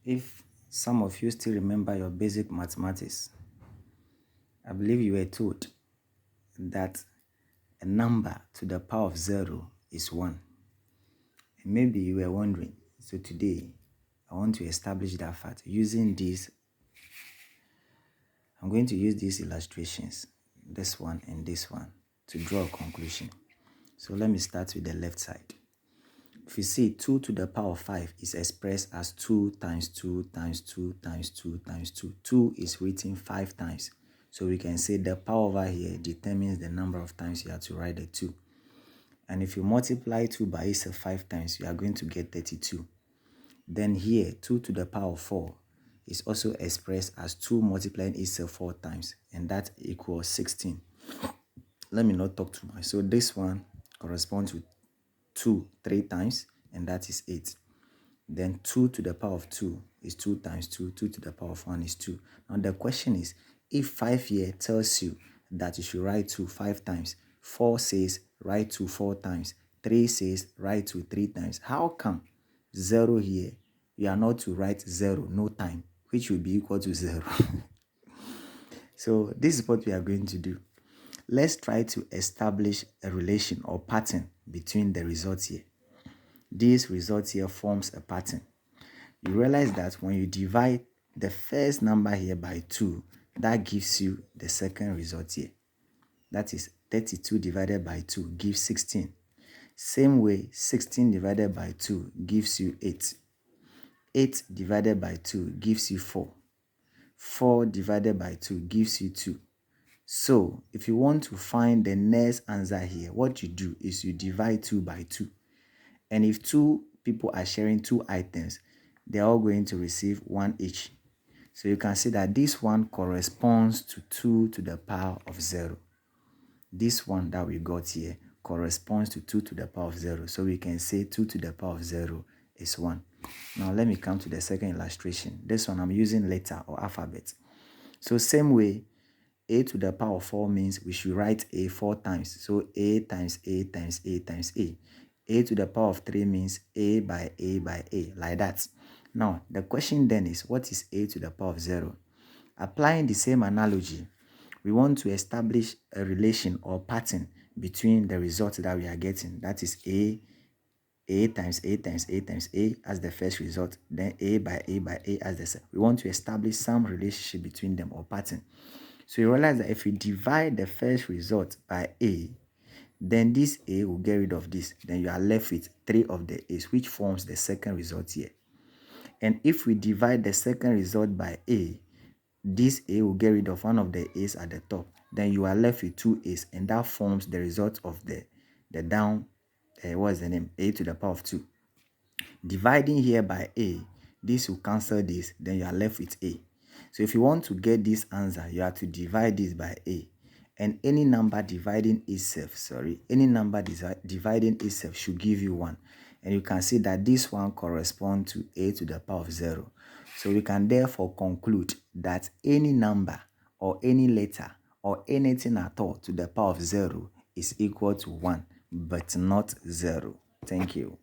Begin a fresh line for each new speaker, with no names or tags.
If some of you still remember your basic mathematics, I believe you were told that a number to the power of 0 is 1. And maybe you were wondering, so today I want to establish that fact using this. I'm going to use these illustrations, this one and this one, to draw a conclusion. So let me start with the left side. If you see 2 to the power of 5 is expressed as 2 times 2 times 2 times 2 times 2. 2 is written 5 times. So we can say the power over here determines the number of times you have to write the 2. And if you multiply 2 by itself 5 times, you are going to get 32. Then here, 2 to the power of 4 is also expressed as 2 multiplying itself 4 times. And that equals 16. Let me not talk too much. So this one corresponds to 2 3 times, and that is 8. Then 2 to the power of 2 is 2 times 2. 2 to the power of 1 is 2. Now the question is, if 5 here tells you that you should write 2 5 times, 4 says write 2 4 times, 3 says write 2 3 times, how come 0 here, you are not to write 0 no time, which will be equal to 0? So this is what we are going to do. Let's try to establish a relation or pattern between the results here. This result here forms a pattern. You realize that when you divide the first number here by 2, that gives you the second result here. That is 32 divided by 2 gives 16. Same way, 16 divided by 2 gives you 8. 8 divided by 2 gives you 4. 4 divided by 2 gives you 2. So, if you want to find the next answer here, what you do is you divide 2 by 2. And if 2 people are sharing 2 items, they're all going to receive 1 each. So you can see that this one corresponds to 2 to the power of 0. This one that we got here corresponds to 2 to the power of 0. So we can say 2 to the power of 0 is 1. Now let me come to the second illustration. This one I'm using letter or alphabet. So same way, a to the power of 4 means we should write a 4 times. So a times a times a times a. A to the power of 3 means a by a by a, like that. Now, the question then is, what is a to the power of 0? Applying the same analogy, we want to establish a relation or pattern between the result that we are getting. That is a times a times a times a as the first result, then a by a as the second. We want to establish some relationship between them or pattern. So you realize that if we divide the first result by a, then this a will get rid of this. Then you are left with 3 of the a's, which forms the second result here. And if we divide the second result by a, this a will get rid of one of the a's at the top. Then you are left with 2 a's, and that forms the result of the down, what's the name? A to the power of 2. Dividing here by a, this will cancel this, then you are left with a. So if you want to get this answer, you have to divide this by a. And any number dividing itself should give you 1. And you can see that this one corresponds to a to the power of 0. So we can therefore conclude that any number or any letter or anything at all to the power of 0 is equal to 1, but not 0. Thank you.